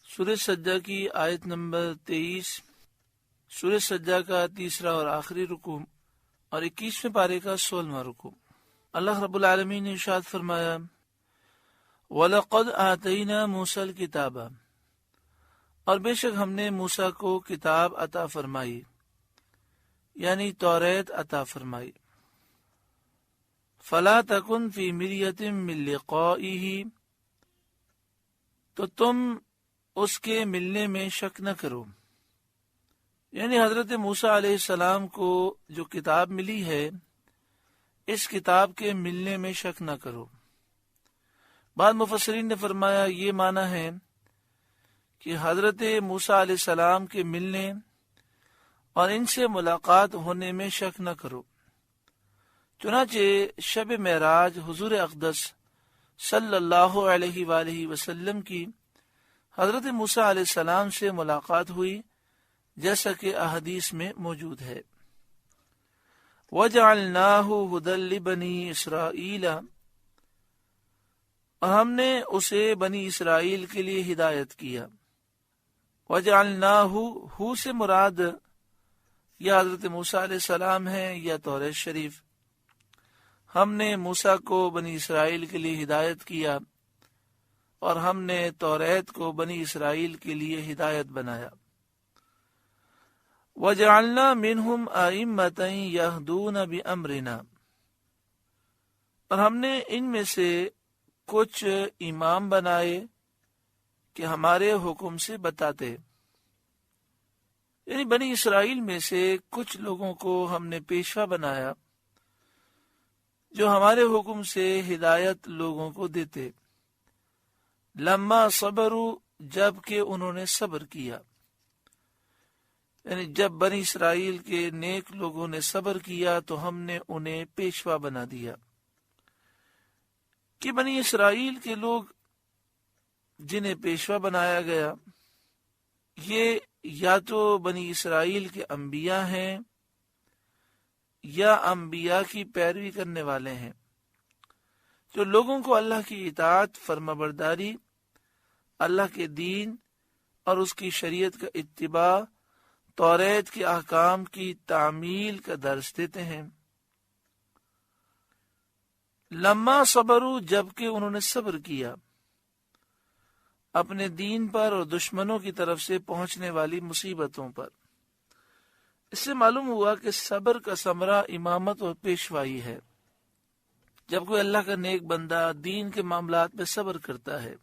سورہ سجدہ کی آیت نمبر 23، سورہ سجدہ کا تیسرا اور آخری رکوع اور 21ویں پارے کا 16واں رکوع۔ اللہ رب العالمین نے ارشاد فرمایا، وَلَقَدْ آتَيْنَا مُوسَى الْكِتَابَ، اور بے شک ہم نے موسیٰ کو کتاب عطا فرمائی، یعنی توریت عطا فرمائی۔ فَلَا تَكُنْ فِي مِرْيَةٍ مِّن لِقَائِهِ، تو تم اس کے ملنے میں شک نہ کرو، یعنی حضرت موسیٰ علیہ السلام کو جو کتاب ملی ہے اس کتاب کے ملنے میں شک نہ کرو۔ بعض مفسرین نے فرمایا یہ معنی ہے کہ حضرت موسیٰ علیہ السلام کے ملنے اور ان سے ملاقات ہونے میں شک نہ کرو۔ چنانچہ شب معراج حضور اقدس صلی اللہ علیہ وآلہ وسلم کی حضرت موسیٰ علیہ السلام سے ملاقات ہوئی، جیسا کہ احادیث میں موجود ہے۔ وَجَعَلْنَاهُ هُدًى لِبَنِي إِسْرَائِيلَ، اور ہم نے اسے بنی اسرائیل کے لیے ہدایت کیا۔ وَجَعَلْنَاهُ، ہو سے مراد یا حضرت موسیٰ علیہ السلام ہے یا توریت شریف۔ ہم نے موسیٰ کو بنی اسرائیل کے لیے ہدایت کیا اور ہم نے توریت کو بنی اسرائیل کے لیے ہدایت بنایا۔ وَجَعَلْنَا مِنْهُمْ أَئِمَّةً يَهْدُونَ بِأَمْرِنَا، اور ہم نے ان میں سے کچھ امام بنائے کہ ہمارے حکم سے بتاتے، یعنی بنی اسرائیل میں سے کچھ لوگوں کو ہم نے پیشوا بنایا جو ہمارے حکم سے ہدایت لوگوں کو دیتے۔ لما صبروا، جب کہ انہوں نے صبر کیا، یعنی جب بنی اسرائیل کے نیک لوگوں نے صبر کیا تو ہم نے انہیں پیشوا بنا دیا۔ کہ بنی اسرائیل کے لوگ جنہیں پیشوا بنایا گیا یہ یا تو بنی اسرائیل کے انبیاء ہیں یا انبیاء کی پیروی کرنے والے ہیں، جو لوگوں کو اللہ کی اطاعت، فرمانبرداری، اللہ کے دین اور اس کی شریعت کا اتباع، توریت کے احکام کی تعمیل کا درس دیتے ہیں۔ لما صبروا، جبکہ انہوں نے صبر کیا اپنے دین پر اور دشمنوں کی طرف سے پہنچنے والی مصیبتوں پر۔ اس سے معلوم ہوا کہ صبر کا ثمرہ امامت اور پیشوائی ہے۔ جب کوئی اللہ کا نیک بندہ دین کے معاملات میں صبر کرتا ہے،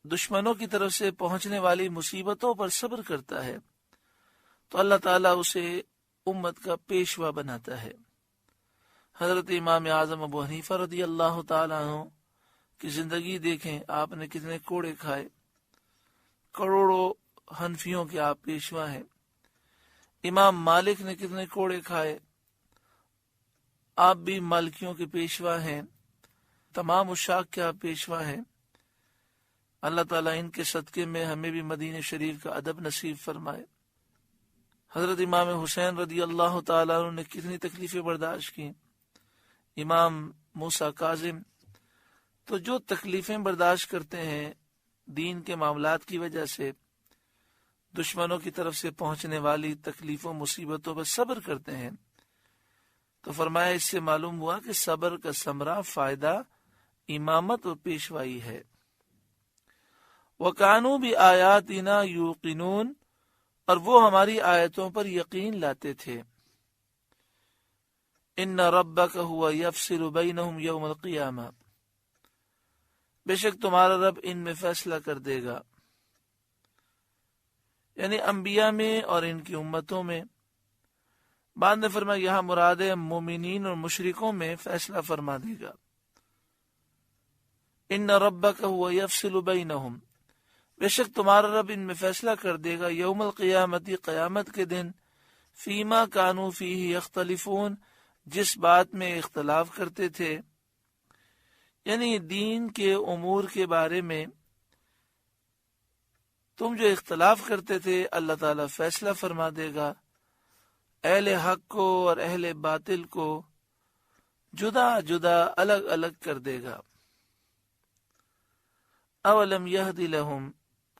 دشمنوں کی طرف سے پہنچنے والی مصیبتوں پر صبر کرتا ہے، تو اللہ تعالیٰ اسے امت کا پیشوا بناتا ہے۔ حضرت امام اعظم ابو حنیفہ رضی اللہ تعالیٰ عنہ کی زندگی دیکھیں، آپ نے کتنے کوڑے کھائے، کروڑوں حنفیوں کے آپ پیشوا ہیں۔ امام مالک نے کتنے کوڑے کھائے، آپ بھی مالکیوں کے پیشوا ہیں، تمام اشاق کے آپ پیشوا ہیں۔ اللہ تعالیٰ ان کے صدقے میں ہمیں بھی مدینہ شریف کا ادب نصیب فرمائے۔ حضرت امام حسین رضی اللہ تعالیٰ عنہ نے کتنی تکلیفیں برداشت کی، امام موسیٰ کاظم۔ تو جو تکلیفیں برداشت کرتے ہیں دین کے معاملات کی وجہ سے، دشمنوں کی طرف سے پہنچنے والی تکلیفوں مصیبتوں پر صبر کرتے ہیں، تو فرمایا اس سے معلوم ہوا کہ صبر کا ثمرہ، فائدہ امامت اور پیشوائی ہے۔ وَكَانُوا بِآيَاتِنَا يُوقِنُونَ، اور وہ ہماری آیتوں پر یقین لاتے تھے۔ إِنَّ رَبَّكَ هُوَ يَفْصِلُ بَيْنَهُمْ يَوْمَ الْقِيَامَةِ، بے شک تمہارا رب ان میں فیصلہ کر دے گا، یعنی انبیاء میں اور ان کی امتوں میں۔ بعد نے فرمایا یہاں مراد ہے مومنین اور مشرکوں میں فیصلہ فرما دے گا۔ ان ربک هو یفصل بینہم، بے شک تمہارا رب ان میں فیصلہ کر دے گا یوم القیامت، قیامت کے دن، فیما کانوا فیہ یختلفون، جس بات میں اختلاف کرتے تھے، یعنی دین کے امور کے بارے میں تم جو اختلاف کرتے تھے اللہ تعالیٰ فیصلہ فرما دے گا، اہل حق کو اور اہل باطل کو جدا جدا الگ الگ کر دے گا۔ اولم یہد لہم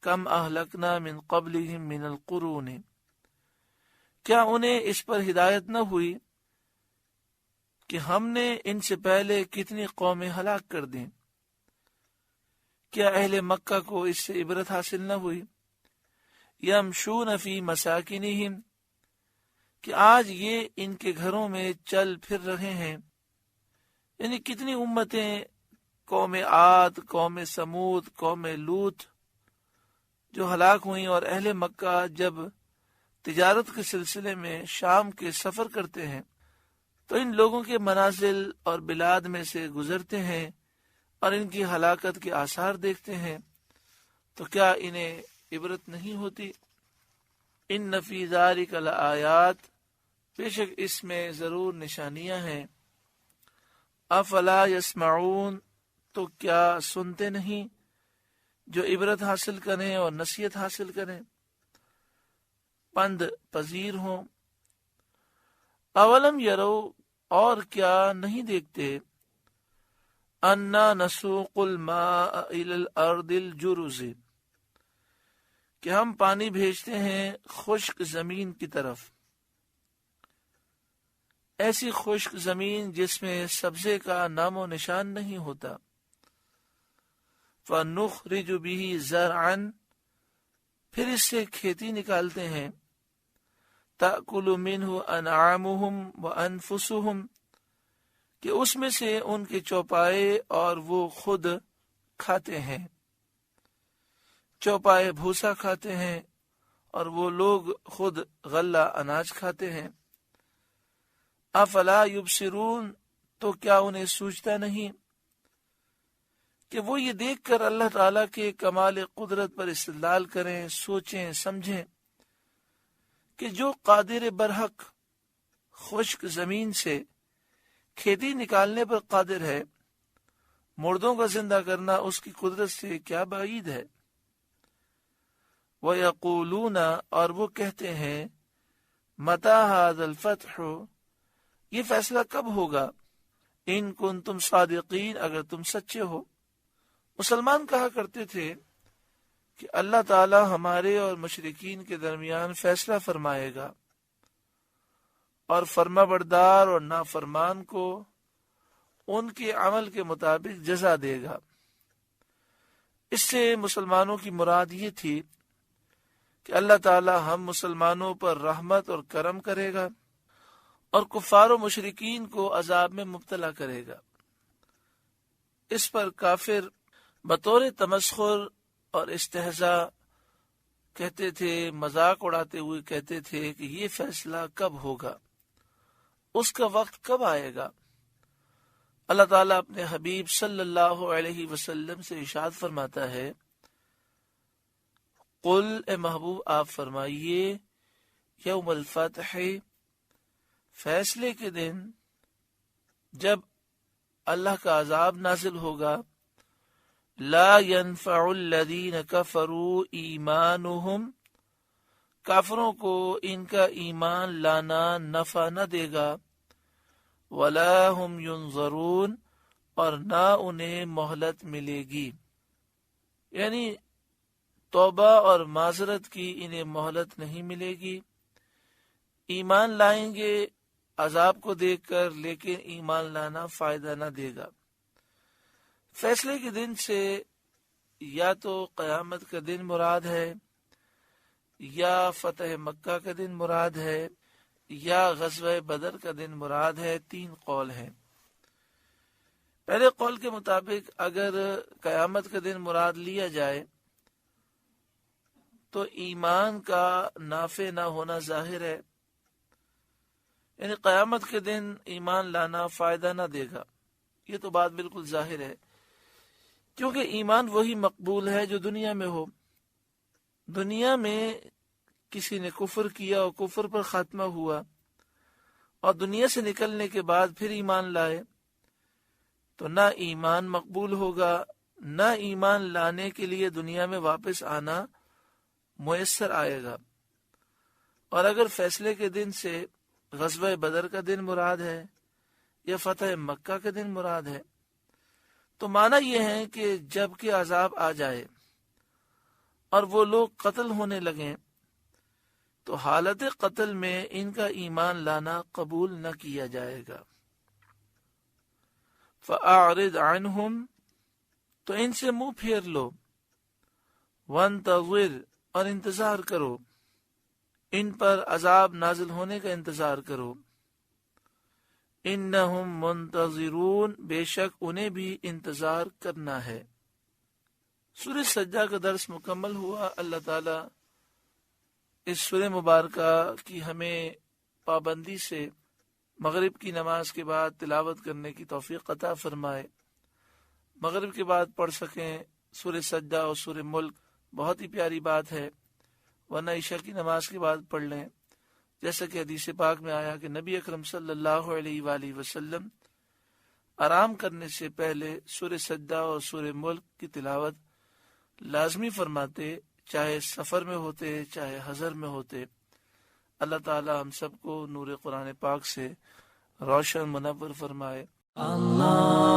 کم اہلکنا من قبلہم من القرون، کیا انہیں اس پر ہدایت نہ ہوئی کہ ہم نے ان سے پہلے کتنی قومیں ہلاک کر دیں؟ کیا اہل مکہ کو اس سے عبرت حاصل نہ ہوئی؟ یمشون فی مساکنہم، کہ آج یہ ان کے گھروں میں چل پھر رہے ہیں۔ یعنی کتنی امتیں، قوم عاد، قوم سمود، قوم لوط جو ہلاک ہوئیں، اور اہل مکہ جب تجارت کے سلسلے میں شام کے سفر کرتے ہیں تو ان لوگوں کے منازل اور بلاد میں سے گزرتے ہیں اور ان کی ہلاکت کے آثار دیکھتے ہیں، تو کیا انہیں عبرت نہیں ہوتی؟ ان فی ذالک لآیات، بے شک اس میں ضرور نشانیاں ہیں۔ افلا یسمعون، تو کیا سنتے نہیں جو عبرت حاصل کریں اور نصیحت حاصل کریں، پند پذیر ہوں۔ اولم یرو، اور کیا نہیں دیکھتے، انا نسوق الماء الی الارض الجرز، کہ ہم پانی بھیجتے ہیں خشک زمین کی طرف، ایسی خشک زمین جس میں سبزے کا نام و نشان نہیں ہوتا۔ فَنُخْرِجُ بِهِ زَرْعًا، پھر اس سے کھیتی نکالتے ہیں، تَأْكُلُ مِنْهُ أَنْعَامُهُمْ وَأَنفُسُهُمْ، کہ اس میں سے ان کے چوپائے اور وہ خود کھاتے ہیں، چوپائے بھوسا کھاتے ہیں اور وہ لوگ خود غلہ اناج کھاتے ہیں۔ افلا یبصرون، تو کیا انہیں سوچتا نہیں کہ وہ یہ دیکھ کر اللہ تعالیٰ کے کمال قدرت پر استدلال کریں، سوچیں سمجھیں کہ جو قادر برحق خشک زمین سے کھیتی نکالنے پر قادر ہے، مردوں کا زندہ کرنا اس کی قدرت سے کیا بعید ہے۔ وَيَقُولُونَ، اور وہ کہتے ہیں، مَتَى هَذَا الْفَتْحُ، یہ فیصلہ کب ہوگا، ان کنتم صادقین، اگر تم سچے ہو۔ مسلمان کہا کرتے تھے کہ اللہ تعالی ہمارے اور مشرکین کے درمیان فیصلہ فرمائے گا اور فرما بردار اور نافرمان کو ان کے عمل کے مطابق جزا دے گا۔ اس سے مسلمانوں کی مراد یہ تھی کہ اللہ تعالی ہم مسلمانوں پر رحمت اور کرم کرے گا اور کفار و مشرکین کو عذاب میں مبتلا کرے گا۔ اس پر کافر بطور تمسخر اور استہزاء کہتے تھے، مذاق اڑاتے ہوئے کہتے تھے کہ یہ فیصلہ کب ہوگا، اس کا وقت کب آئے گا۔ اللہ تعالیٰ اپنے حبیب صلی اللہ علیہ وسلم سے ارشاد فرماتا ہے، قل، اے محبوب آپ فرمائیے، یوم الفتح، فیصلے کے دن جب اللہ کا عذاب نازل ہوگا، لا ينفع الذین کفروا ایمانہم، کافروں کو ان کا ایمان لانا نفع نہ دے گا، ولا هم ينظرون، اور نہ انہیں مہلت ملے گی، یعنی توبہ اور معذرت کی انہیں مہلت نہیں ملے گی۔ ایمان لائیں گے عذاب کو دیکھ کر، لیکن ایمان لانا فائدہ نہ دے گا۔ فیصلے کے دن سے یا تو قیامت کا دن مراد ہے، یا فتح مکہ کا دن مراد ہے، یا غزوہ بدر کا دن مراد ہے۔ تین قول ہیں۔ پہلے قول کے مطابق اگر قیامت کا دن مراد لیا جائے تو ایمان کا نافع نہ ہونا ظاہر ہے، یعنی قیامت کے دن ایمان لانا فائدہ نہ دے گا، یہ تو بات بالکل ظاہر ہے، کیونکہ ایمان وہی مقبول ہے جو دنیا میں ہو۔ دنیا میں کسی نے کفر کیا اور کفر پر خاتمہ ہوا، اور دنیا سے نکلنے کے بعد پھر ایمان لائے تو نہ ایمان مقبول ہوگا، نہ ایمان لانے کے لیے دنیا میں واپس آنا میسر آئے گا۔ اور اگر فیصلے کے دن سے غزوہ بدر کا دن مراد ہے یا فتح مکہ کے دن مراد ہے؟ تو معنی یہ ہے کہ جب کہ عذاب آ جائے اور وہ لوگ قتل ہونے لگیں تو حالت قتل میں ان کا ایمان لانا قبول نہ کیا جائے گا۔ فَأَعْرِضْ عَنْهُمْ، تو ان سے منہ پھیر لو، وَانْتَظِرْ، اور انتظار کرو، ان پر عذاب نازل ہونے کا انتظار کرو۔ اِنَّهُمْ مُنْتَظِرُونَ، بے شک انہیں بھی انتظار کرنا ہے۔ سورہ سجدہ کا درس مکمل ہوا۔ اللہ تعالی اس سورہ مبارکہ کی ہمیں پابندی سے مغرب کی نماز کے بعد تلاوت کرنے کی توفیق عطا فرمائے۔ مغرب کے بعد پڑھ سکیں سورہ سجدہ اور سورہ ملک، بہت ہی پیاری بات ہے، ورنہ عشاء کی نماز کے بعد پڑھ لیں، جیسا کہ حدیث پاک میں آیا کہ نبی اکرم صلی اللہ علیہ وآلہ وسلم آرام کرنے سے پہلے سورہ سجدہ اور سورہ ملک کی تلاوت لازمی فرماتے، چاہے سفر میں ہوتے چاہے حضر میں ہوتے۔ اللہ تعالی ہم سب کو نور قرآن پاک سے روشن منور فرمائے۔ اللہ